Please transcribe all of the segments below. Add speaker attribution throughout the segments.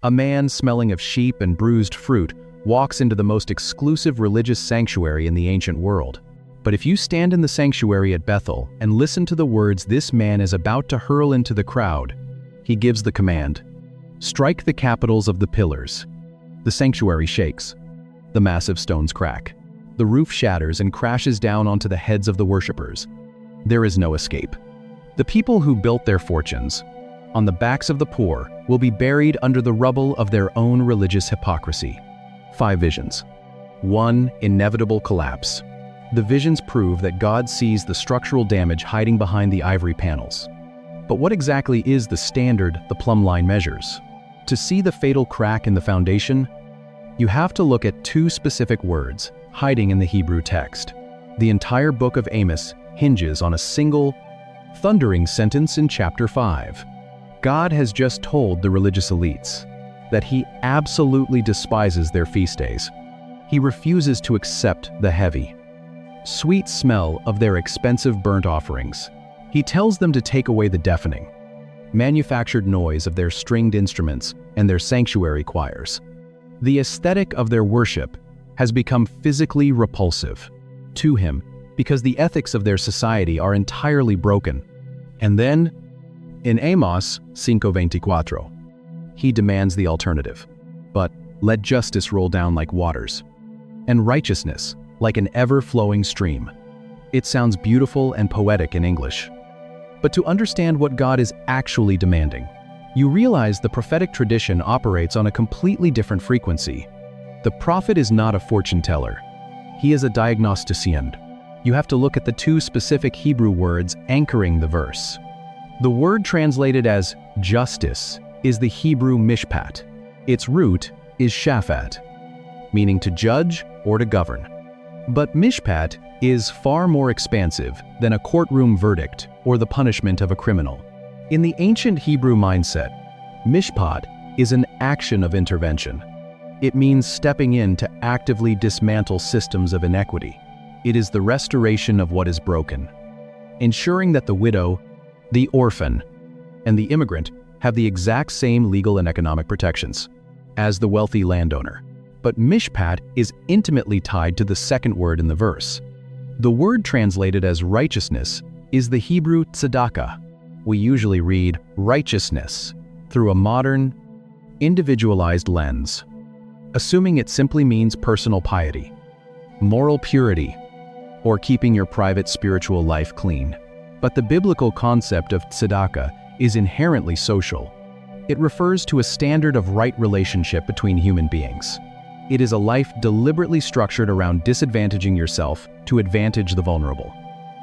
Speaker 1: A man smelling of sheep and bruised fruit walks into the most exclusive religious sanctuary in the ancient world. But if you stand in the sanctuary at Bethel and listen to the words this man is about to hurl into the crowd, he gives the command, "Strike the capitals of the pillars." The sanctuary shakes. The massive stones crack. The roof shatters and crashes down onto the heads of the worshippers. There is no escape. The people who built their fortunes on the backs of the poor will be buried under the rubble of their own religious hypocrisy. 5 visions. 1. Inevitable collapse. The visions prove that God sees the structural damage hiding behind the ivory panels. But what exactly is the standard the plumb line measures? To see the fatal crack in the foundation, you have to look at 2 specific words hiding in the Hebrew text. The entire book of Amos hinges on a single, thundering sentence in chapter 5. God has just told the religious elites that he absolutely despises their feast days. He refuses to accept the heavy, sweet smell of their expensive burnt offerings. He tells them to take away the deafening, manufactured noise of their stringed instruments and their sanctuary choirs. The aesthetic of their worship has become physically repulsive to him because the ethics of their society are entirely broken. And then, in Amos 5:24, he demands the alternative. But let justice roll down like waters, and righteousness like an ever-flowing stream. It sounds beautiful and poetic in English. But to understand what God is actually demanding, you realize the prophetic tradition operates on a completely different frequency. The prophet is not a fortune teller. He is a diagnostician. You have to look at the 2 specific Hebrew words anchoring the verse. The word translated as justice is the Hebrew mishpat. Its root is shaphat, meaning to judge or to govern. But mishpat is far more expansive than a courtroom verdict or the punishment of a criminal. In the ancient Hebrew mindset, mishpat is an action of intervention. It means stepping in to actively dismantle systems of inequity. It is the restoration of what is broken, ensuring that the widow, the orphan, and the immigrant have the exact same legal and economic protections as the wealthy landowner. But mishpat is intimately tied to the second word in the verse. The word translated as righteousness is the Hebrew tzedakah. We usually read righteousness through a modern, individualized lens, assuming it simply means personal piety, moral purity, or keeping your private spiritual life clean. But the biblical concept of tzedakah is inherently social. It refers to a standard of right relationship between human beings. It is a life deliberately structured around disadvantaging yourself to advantage the vulnerable.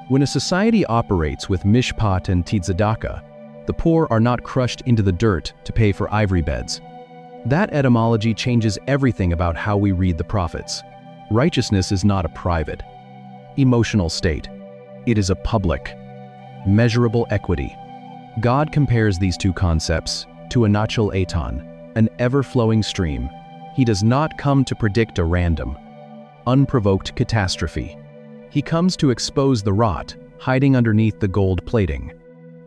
Speaker 1: When a society operates with mishpat and tzedakah, the poor are not crushed into the dirt to pay for ivory beds. That etymology changes everything about how we read the prophets. Righteousness is not a private, emotional state. It is a public, measurable equity. God compares these 2 concepts to a nachal etan, an ever-flowing stream. He does not come to predict a random, unprovoked catastrophe. He comes to expose the rot hiding underneath the gold plating.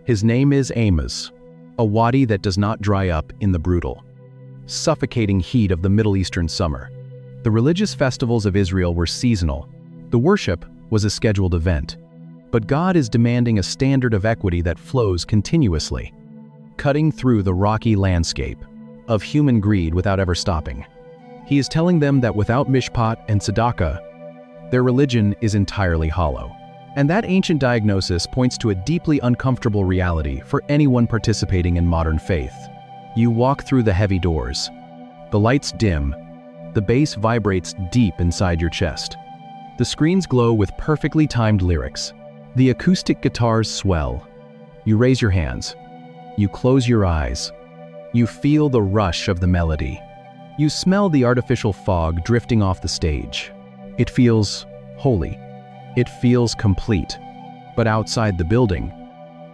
Speaker 1: His name is Amos, a wadi that does not dry up in the brutal, suffocating heat of the Middle Eastern summer. The religious festivals of Israel were seasonal. The worship was a scheduled event. But God is demanding a standard of equity that flows continuously, cutting through the rocky landscape of human greed without ever stopping. He is telling them that without mishpat and tzedakah, their religion is entirely hollow. And that ancient diagnosis points to a deeply uncomfortable reality for anyone participating in modern faith. You walk through the heavy doors. The lights dim. The bass vibrates deep inside your chest. The screens glow with perfectly timed lyrics. The acoustic guitars swell. You raise your hands. You close your eyes. You feel the rush of the melody. You smell the artificial fog drifting off the stage. It feels holy. It feels complete. But outside the building,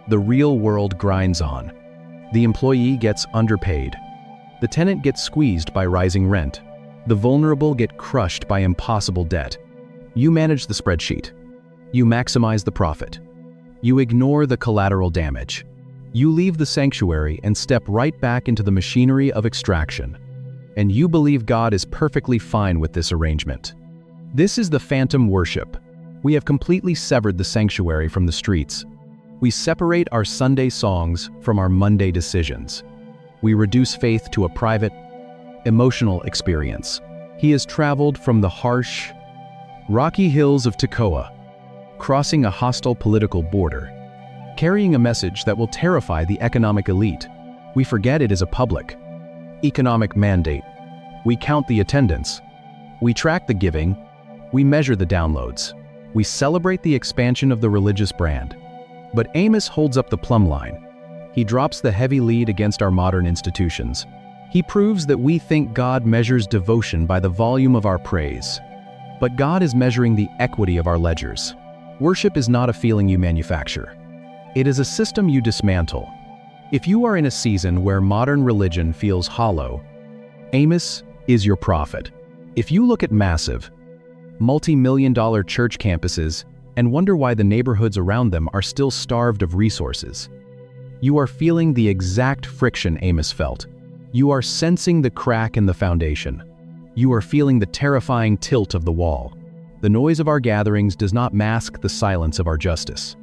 Speaker 1: the real world grinds on. The employee gets underpaid. The tenant gets squeezed by rising rent. The vulnerable get crushed by impossible debt. You manage the spreadsheet. You maximize the profit. You ignore the collateral damage. You leave the sanctuary and step right back into the machinery of extraction. And you believe God is perfectly fine with this arrangement. This is the phantom worship. We have completely severed the sanctuary from the streets. We separate our Sunday songs from our Monday decisions. We reduce faith to a private, emotional experience. He has traveled from the harsh, rocky hills of Tekoa, crossing a hostile political border, carrying a message that will terrify the economic elite. We forget it is a public, economic mandate. We count the attendance. We track the giving. We measure the downloads. We celebrate the expansion of the religious brand. But Amos holds up the plumb line. He drops the heavy lead against our modern institutions. He proves that we think God measures devotion by the volume of our praise. But God is measuring the equity of our ledgers. Worship is not a feeling you manufacture. It is a system you dismantle. If you are in a season where modern religion feels hollow, Amos is your prophet. If you look at massive, multi-million-dollar church campuses and wonder why the neighborhoods around them are still starved of resources, you are feeling the exact friction Amos felt. You are sensing the crack in the foundation. You are feeling the terrifying tilt of the wall. The noise of our gatherings does not mask the silence of our justice.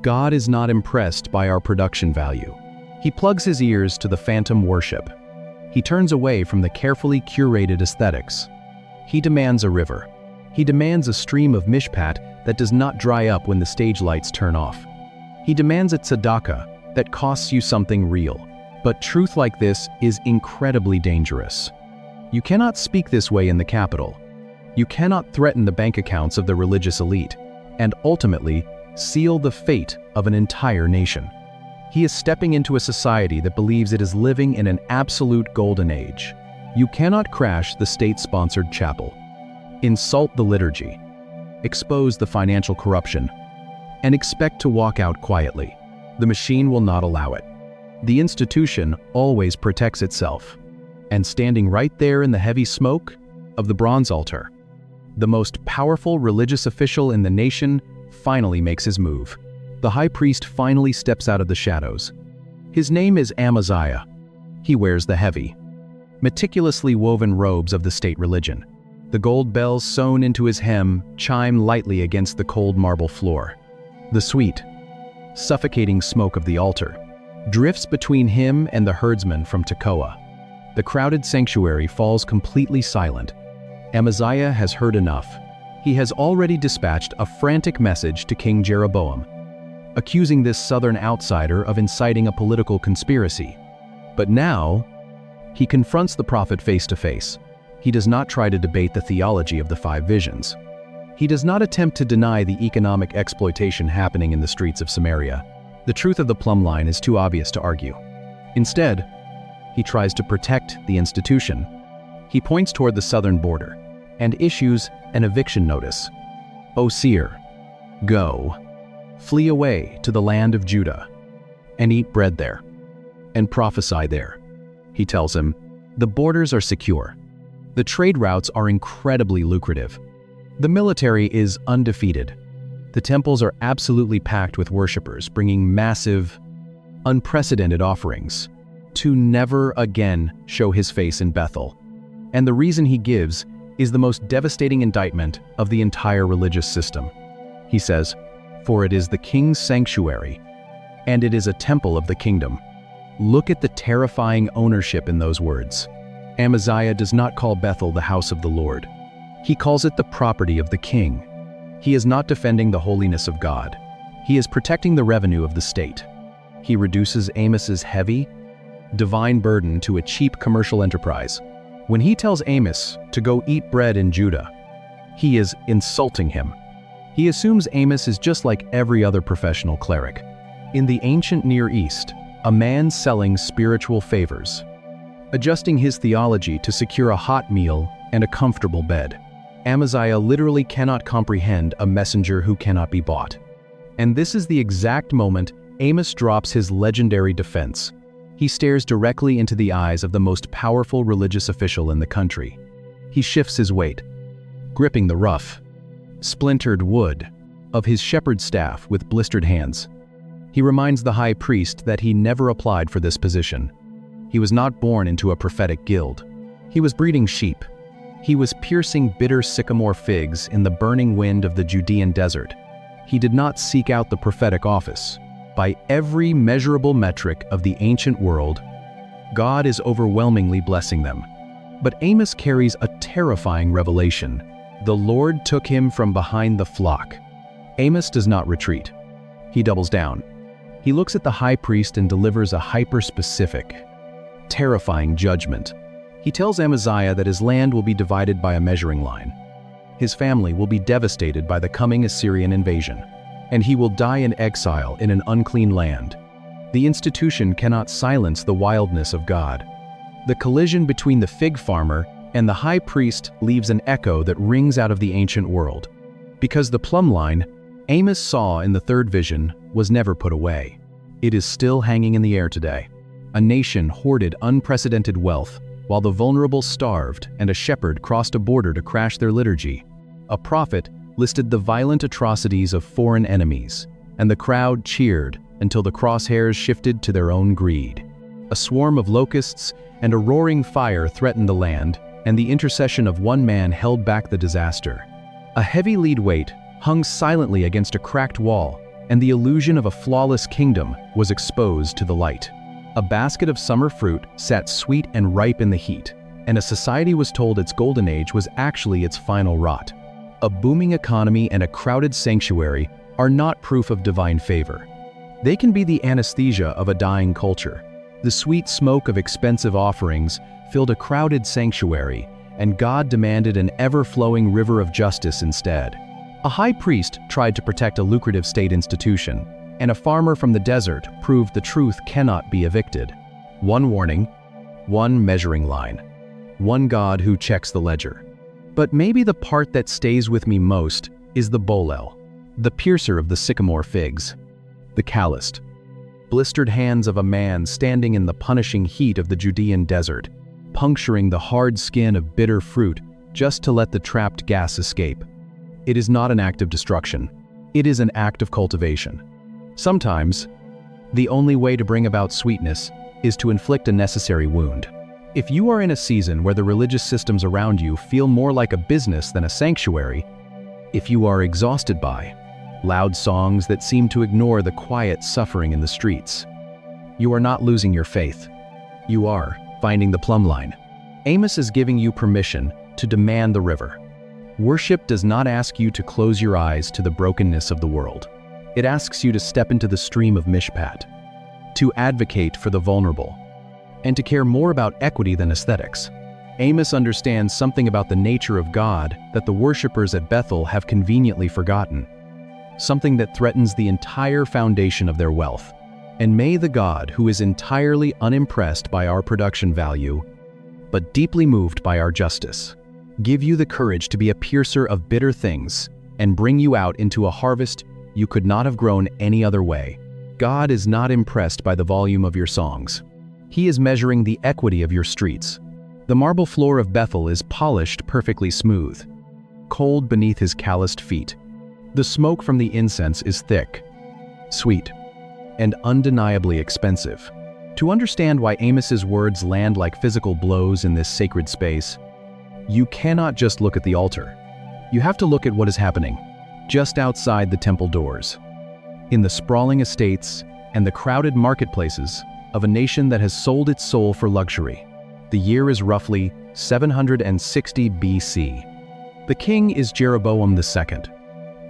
Speaker 1: God is not impressed by our production value. He plugs his ears to the phantom worship. He turns away from the carefully curated aesthetics. He demands a river. He demands a stream of mishpat that does not dry up when the stage lights turn off. He demands a tzedakah that costs you something real. But truth like this is incredibly dangerous. You cannot speak this way in the capital. You cannot threaten the bank accounts of the religious elite, and ultimately seal the fate of an entire nation. He is stepping into a society that believes it is living in an absolute golden age. You cannot crash the state-sponsored chapel, insult the liturgy, expose the financial corruption, and expect to walk out quietly. The machine will not allow it. The institution always protects itself. And standing right there in the heavy smoke of the bronze altar, the most powerful religious official in the nation finally makes his move. The high priest finally steps out of the shadows. His name is Amaziah. He wears the heavy, meticulously woven robes of the state religion. The gold bells sewn into his hem chime lightly against the cold marble floor. The sweet, suffocating smoke of the altar drifts between him and the herdsman from Tekoa. The crowded sanctuary falls completely silent. Amaziah has heard enough. He has already dispatched a frantic message to King Jeroboam, accusing this southern outsider of inciting a political conspiracy. But now, he confronts the prophet face to face. He does not try to debate the theology of the 5 visions. He does not attempt to deny the economic exploitation happening in the streets of Samaria. The truth of the plumb line is too obvious to argue. Instead, he tries to protect the institution. He points toward the southern border and issues an eviction notice. O seer, go, flee away to the land of Judah, and eat bread there, and prophesy there. He tells him, the borders are secure. The trade routes are incredibly lucrative. The military is undefeated. The temples are absolutely packed with worshipers bringing massive, unprecedented offerings to never again show his face in Bethel. And the reason he gives is the most devastating indictment of the entire religious system. He says, for it is the king's sanctuary, and it is a temple of the kingdom. Look at the terrifying ownership in those words. Amaziah does not call Bethel the house of the Lord. He calls it the property of the king. He is not defending the holiness of God. He is protecting the revenue of the state. He reduces Amos's heavy, divine burden to a cheap commercial enterprise. When he tells Amos to go eat bread in Judah, he is insulting him. He assumes Amos is just like every other professional cleric. In the ancient Near East, a man selling spiritual favors, adjusting his theology to secure a hot meal and a comfortable bed. Amaziah literally cannot comprehend a messenger who cannot be bought. And this is the exact moment Amos drops his legendary defense. He stares directly into the eyes of the most powerful religious official in the country. He shifts his weight, gripping the rough, splintered wood of his shepherd's staff with blistered hands. He reminds the high priest that he never applied for this position. He was not born into a prophetic guild. He was breeding sheep. He was piercing bitter sycamore figs in the burning wind of the Judean desert. He did not seek out the prophetic office. By every measurable metric of the ancient world, God is overwhelmingly blessing them. But Amos carries a terrifying revelation. The Lord took him from behind the flock. Amos does not retreat. He doubles down. He looks at the high priest and delivers a hyper-specific, terrifying judgment. He tells Amaziah that his land will be divided by a measuring line. His family will be devastated by the coming Assyrian invasion, and he will die in exile in an unclean land. The institution cannot silence the wildness of God. The collision between the fig farmer and the high priest leaves an echo that rings out of the ancient world. Because the plumb line Amos saw in the third vision was never put away. It is still hanging in the air today. A nation hoarded unprecedented wealth, while the vulnerable starved and a shepherd crossed a border to crash their liturgy. A prophet listed the violent atrocities of foreign enemies, and the crowd cheered until the crosshairs shifted to their own greed. A swarm of locusts and a roaring fire threatened the land, and the intercession of one man held back the disaster. A heavy lead weight hung silently against a cracked wall, and the illusion of a flawless kingdom was exposed to the light. A basket of summer fruit sat sweet and ripe in the heat, and a society was told its golden age was actually its final rot. A booming economy and a crowded sanctuary are not proof of divine favor. They can be the anesthesia of a dying culture. The sweet smoke of expensive offerings filled a crowded sanctuary, and God demanded an ever-flowing river of justice instead. A high priest tried to protect a lucrative state institution, and a farmer from the desert proved the truth cannot be evicted. One warning, one measuring line, one God who checks the ledger. But maybe the part that stays with me most is the bolel, the piercer of the sycamore figs, the calloused, blistered hands of a man standing in the punishing heat of the Judean desert, puncturing the hard skin of bitter fruit just to let the trapped gas escape. It is not an act of destruction. It is an act of cultivation. Sometimes, the only way to bring about sweetness is to inflict a necessary wound. If you are in a season where the religious systems around you feel more like a business than a sanctuary, if you are exhausted by loud songs that seem to ignore the quiet suffering in the streets, you are not losing your faith. You are finding the plumb line. Amos is giving you permission to demand the river. Worship does not ask you to close your eyes to the brokenness of the world. It asks you to step into the stream of mishpat, to advocate for the vulnerable, and to care more about equity than aesthetics. Amos understands something about the nature of God that the worshippers at Bethel have conveniently forgotten, something that threatens the entire foundation of their wealth. And may the God who is entirely unimpressed by our production value, but deeply moved by our justice, give you the courage to be a piercer of bitter things and bring you out into a harvest you could not have grown any other way. God is not impressed by the volume of your songs. He is measuring the equity of your streets. The marble floor of Bethel is polished perfectly smooth, cold beneath his calloused feet. The smoke from the incense is thick, sweet, and undeniably expensive. To understand why Amos's words land like physical blows in this sacred space, you cannot just look at the altar. You have to look at what is happening just outside the temple doors, in the sprawling estates and the crowded marketplaces of a nation that has sold its soul for luxury. The year is roughly 760 BC. The king is Jeroboam II,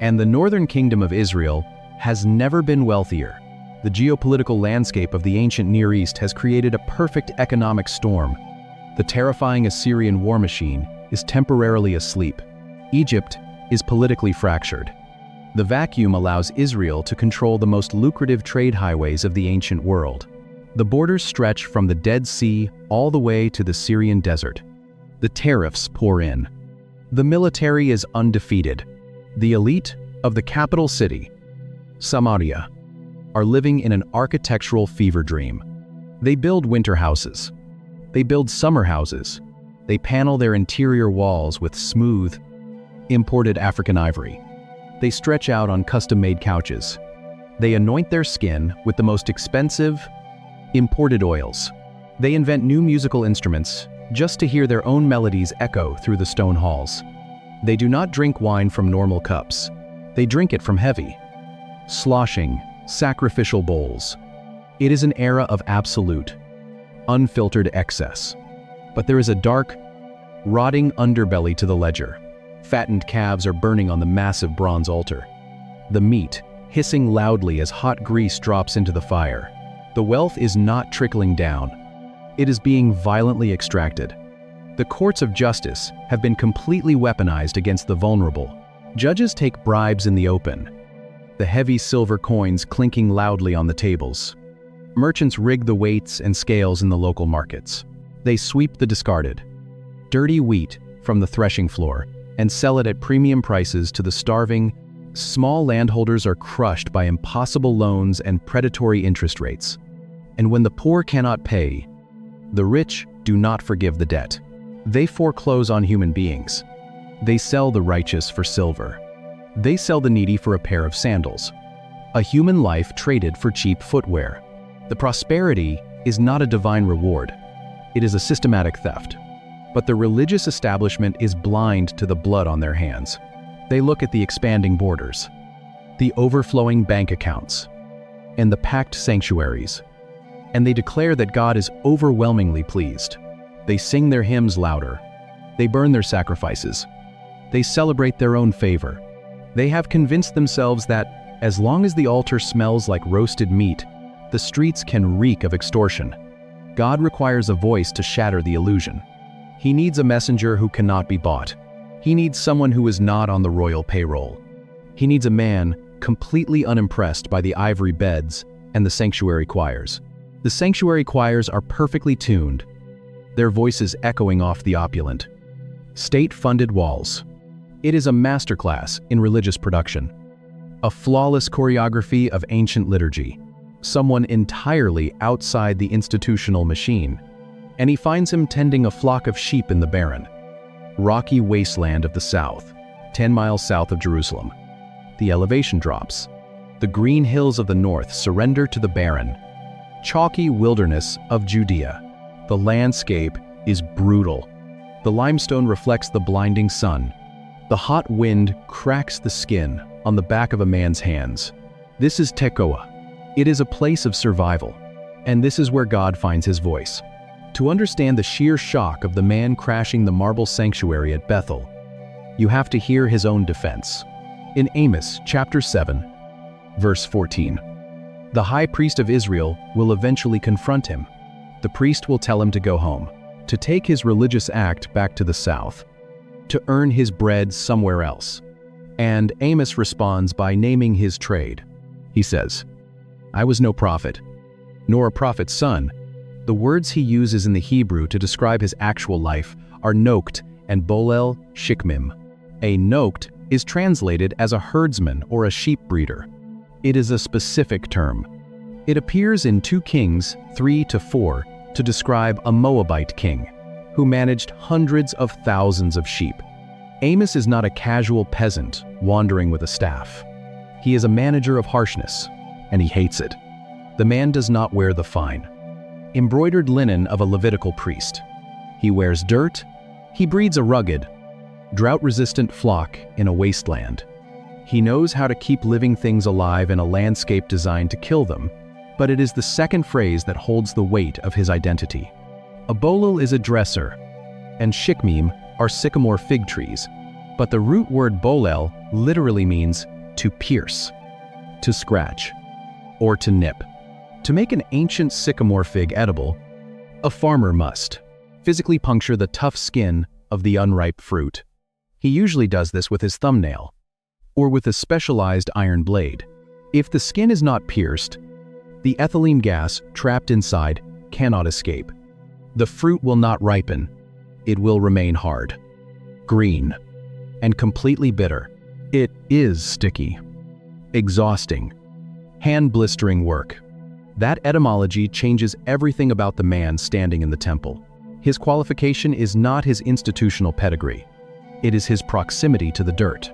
Speaker 1: and the northern kingdom of Israel has never been wealthier. The geopolitical landscape of the ancient Near East has created a perfect economic storm. The terrifying Assyrian war machine is temporarily asleep. Egypt is politically fractured. The vacuum allows Israel to control the most lucrative trade highways of the ancient world. The borders stretch from the Dead Sea all the way to the Syrian desert. The tariffs pour in. The military is undefeated. The elite of the capital city, Samaria, are living in an architectural fever dream. They build winter houses. They build summer houses. They panel their interior walls with smooth, imported African ivory. They stretch out on custom-made couches. They anoint their skin with the most expensive, imported oils. They invent new musical instruments just to hear their own melodies echo through the stone halls. They do not drink wine from normal cups. They drink it from heavy, sloshing, sacrificial bowls. It is an era of absolute, unfiltered excess. But there is a dark, rotting underbelly to the ledger. Fattened calves are burning on the massive bronze altar. The meat, hissing loudly as hot grease drops into the fire. The wealth is not trickling down. It is being violently extracted. The courts of justice have been completely weaponized against the vulnerable. Judges take bribes in the open, the heavy silver coins clinking loudly on the tables. Merchants rig the weights and scales in the local markets. They sweep the discarded, dirty wheat from the threshing floor and sell it at premium prices to the starving. Small landholders are crushed by impossible loans and predatory interest rates. And when the poor cannot pay, the rich do not forgive the debt. They foreclose on human beings. They sell the righteous for silver. They sell the needy for a pair of sandals. A human life traded for cheap footwear. The prosperity is not a divine reward. It is a systematic theft. But the religious establishment is blind to the blood on their hands. They look at the expanding borders, the overflowing bank accounts, and the packed sanctuaries, and they declare that God is overwhelmingly pleased. They sing their hymns louder. They burn their sacrifices. They celebrate their own favor. They have convinced themselves that, as long as the altar smells like roasted meat, the streets can reek of extortion. God requires a voice to shatter the illusion. He needs a messenger who cannot be bought. He needs someone who is not on the royal payroll. He needs a man completely unimpressed by the ivory beds and the sanctuary choirs. The sanctuary choirs are perfectly tuned, their voices echoing off the opulent, state-funded walls. It is a masterclass in religious production, a flawless choreography of ancient liturgy, someone entirely outside the institutional machine. And he finds him tending a flock of sheep in the barren, rocky wasteland of the south, 10 miles south of Jerusalem. The elevation drops. The green hills of the north surrender to the barren, chalky wilderness of Judea. The landscape is brutal. The limestone reflects the blinding sun. The hot wind cracks the skin on the back of a man's hands. This is Tekoa. It is a place of survival, and this is where God finds his voice. To understand the sheer shock of the man crashing the marble sanctuary at Bethel, you have to hear his own defense. In Amos chapter 7, verse 14, the high priest of Israel will eventually confront him. The priest will tell him to go home, to take his religious act back to the south, to earn his bread somewhere else. And Amos responds by naming his trade. He says, "I was no prophet, nor a prophet's son." The words he uses in the Hebrew to describe his actual life are nokt and bolel shikmim. A nokt is translated as a herdsman or a sheep breeder. It is a specific term. It appears in 2 Kings 3-4 to describe a Moabite king who managed hundreds of thousands of sheep. Amos is not a casual peasant wandering with a staff. He is a manager of harshness, and he hates it. The man does not wear the fine, embroidered linen of a Levitical priest. He wears dirt. He breeds a rugged, drought-resistant flock in a wasteland. He knows how to keep living things alive in a landscape designed to kill them, but it is the second phrase that holds the weight of his identity. A bolel is a dresser, and shikmim are sycamore fig trees, but the root word bolel literally means to pierce, to scratch, or to nip. To make an ancient sycamore fig edible, a farmer must physically puncture the tough skin of the unripe fruit. He usually does this with his thumbnail, or with a specialized iron blade. If the skin is not pierced, the ethylene gas trapped inside cannot escape. The fruit will not ripen. It will remain hard, green, and completely bitter. It is sticky, exhausting, hand-blistering work. That etymology changes everything about the man standing in the temple. His qualification is not his institutional pedigree. It is his proximity to the dirt.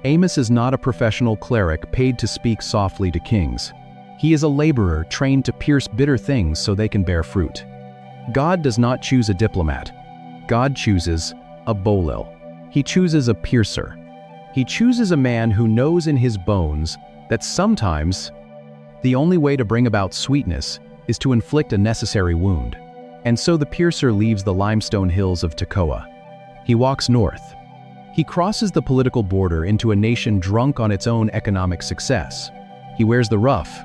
Speaker 1: Amos is not a professional cleric paid to speak softly to kings. He is a laborer trained to pierce bitter things so they can bear fruit. God does not choose a diplomat. God chooses a bolil. He chooses a piercer. He chooses a man who knows in his bones that sometimes the only way to bring about sweetness is to inflict a necessary wound. And so the piercer leaves the limestone hills of Tekoa. He walks north. He crosses the political border into a nation drunk on its own economic success. He wears the rough,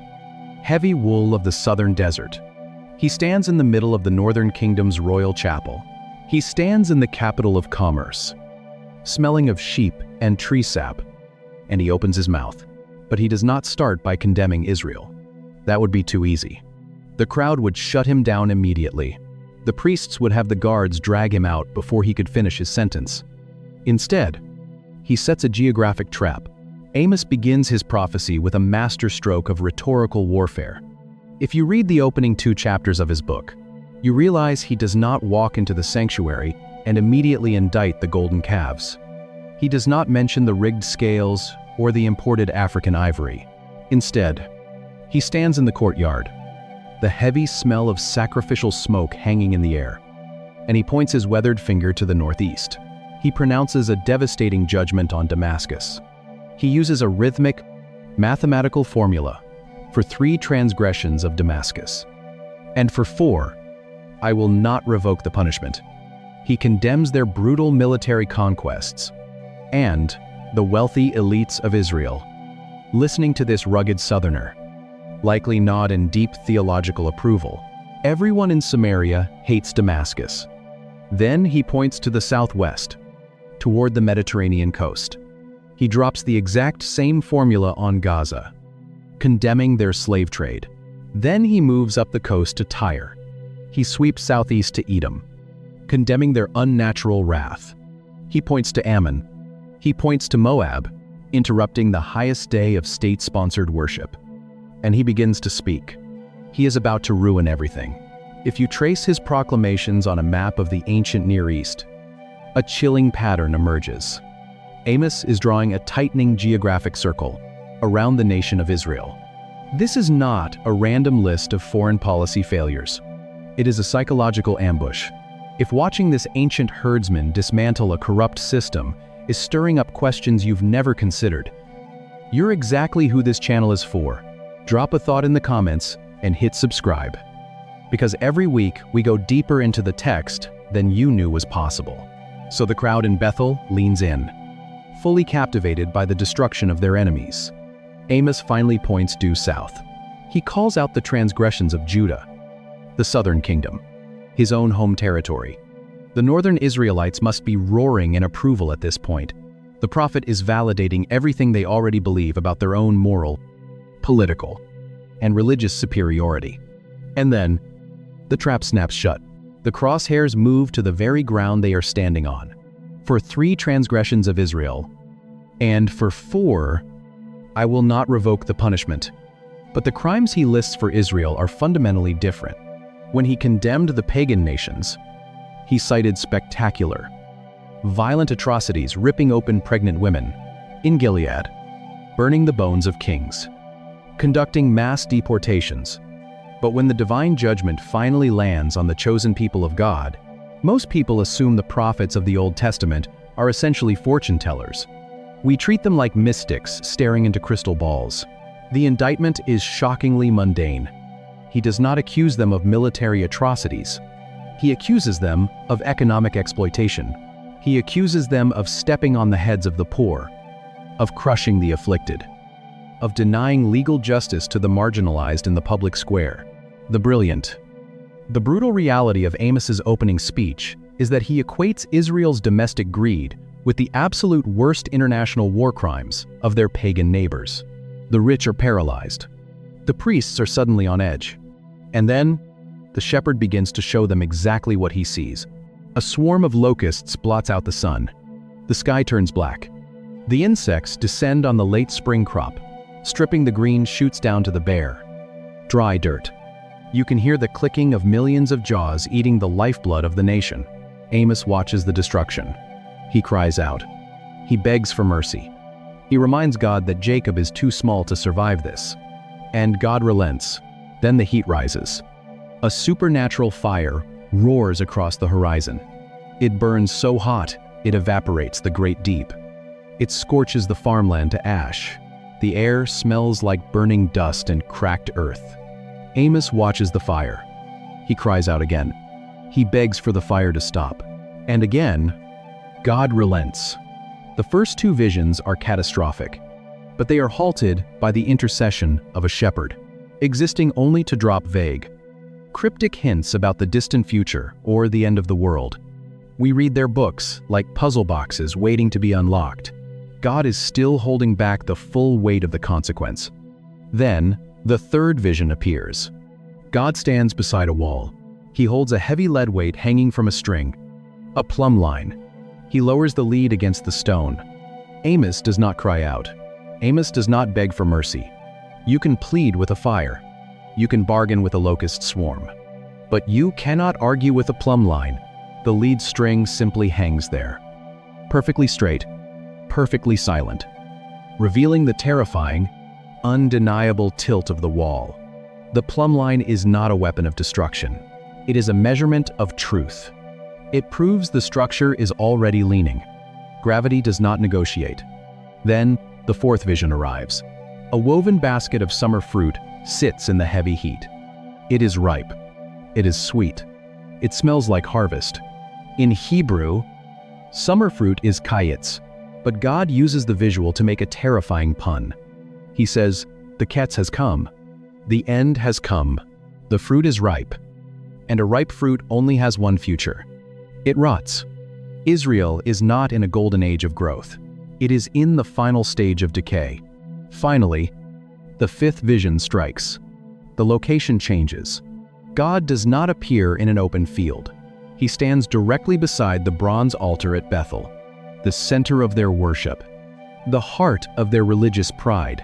Speaker 1: heavy wool of the southern desert. He stands in the middle of the northern kingdom's royal chapel. He stands in the capital of commerce, smelling of sheep and tree sap, and he opens his mouth. But he does not start by condemning Israel. That would be too easy. The crowd would shut him down immediately. The priests would have the guards drag him out before he could finish his sentence. Instead, he sets a geographic trap. Amos begins his prophecy with a masterstroke of rhetorical warfare. If you read the opening 2 chapters of his book, you realize he does not walk into the sanctuary and immediately indict the golden calves. He does not mention the rigged scales or the imported African ivory. Instead, he stands in the courtyard, the heavy smell of sacrificial smoke hanging in the air, and he points his weathered finger to the northeast. He pronounces a devastating judgment on Damascus. He uses a rhythmic, mathematical formula for 3 transgressions of Damascus. And for 4, I will not revoke the punishment. He condemns their brutal military conquests and the wealthy elites of Israel. Listening to this rugged southerner, likely nod in deep theological approval. Everyone in Samaria hates Damascus. Then he points to the southwest, toward the Mediterranean coast. He drops the exact same formula on Gaza, condemning their slave trade. Then he moves up the coast to Tyre. He sweeps southeast to Edom, condemning their unnatural wrath. He points to Ammon. He points to Moab, interrupting the highest day of state-sponsored worship. And he begins to speak. He is about to ruin everything. If you trace his proclamations on a map of the ancient Near East, a chilling pattern emerges. Amos is drawing a tightening geographic circle around the nation of Israel. This is not a random list of foreign policy failures. It is a psychological ambush. If watching this ancient herdsman dismantle a corrupt system is stirring up questions you've never considered, you're exactly who this channel is for. Drop a thought in the comments and hit subscribe. Because every week we go deeper into the text than you knew was possible. So the crowd in Bethel leans in, fully captivated by the destruction of their enemies. Amos finally points due south. He calls out the transgressions of Judah, the southern kingdom, his own home territory. The northern Israelites must be roaring in approval at this point. The prophet is validating everything they already believe about their own moral, political, and religious superiority. And then, the trap snaps shut. The crosshairs move to the very ground they are standing on. For 3 transgressions of Israel, and for 4, I will not revoke the punishment. But the crimes he lists for Israel are fundamentally different. When he condemned the pagan nations, he cited spectacular, violent atrocities, ripping open pregnant women in Gilead, burning the bones of kings, conducting mass deportations. But when the divine judgment finally lands on the chosen people of God, most people assume the prophets of the Old Testament are essentially fortune tellers. We treat them like mystics staring into crystal balls. The indictment is shockingly mundane. He does not accuse them of military atrocities. He accuses them of economic exploitation. He accuses them of stepping on the heads of the poor, of crushing the afflicted, of denying legal justice to the marginalized in the public square. The brutal reality of Amos's opening speech is that he equates Israel's domestic greed with the absolute worst international war crimes of their pagan neighbors. The rich are paralyzed. The priests are suddenly on edge. And then, the shepherd begins to show them exactly what he sees. A swarm of locusts blots out the sun. The sky turns black. The insects descend on the late spring crop, stripping the green shoots down to the bare, dry dirt. You can hear the clicking of millions of jaws eating the lifeblood of the nation. Amos watches the destruction. He cries out. He begs for mercy. He reminds God that Jacob is too small to survive this. And God relents. Then the heat rises. A supernatural fire roars across the horizon. It burns so hot, it evaporates the great deep. It scorches the farmland to ash. The air smells like burning dust and cracked earth. Amos watches the fire. He cries out again. He begs for the fire to stop. And again, God relents. The first two visions are catastrophic, but they are halted by the intercession of a shepherd, existing only to drop vague, cryptic hints about the distant future or the end of the world. We read their books like puzzle boxes waiting to be unlocked. God is still holding back the full weight of the consequence. Then, the third vision appears. God stands beside a wall. He holds a heavy lead weight hanging from a string, a plumb line. He lowers the lead against the stone. Amos does not cry out. Amos does not beg for mercy. You can plead with a fire. You can bargain with a locust swarm. But you cannot argue with a plumb line. The lead string simply hangs there. Perfectly straight, perfectly silent, revealing the terrifying, undeniable tilt of the wall. The plumb line is not a weapon of destruction. It is a measurement of truth. It proves the structure is already leaning. Gravity does not negotiate. Then, the fourth vision arrives. A woven basket of summer fruit sits in the heavy heat. It is ripe. It is sweet. It smells like harvest. In Hebrew, summer fruit is kayitz, but God uses the visual to make a terrifying pun. He says, "The ketz has come. The end has come. The fruit is ripe." And a ripe fruit only has one future. It rots. Israel is not in a golden age of growth. It is in the final stage of decay. Finally, the fifth vision strikes. The location changes. God does not appear in an open field. He stands directly beside the bronze altar at Bethel, the center of their worship, the heart of their religious pride.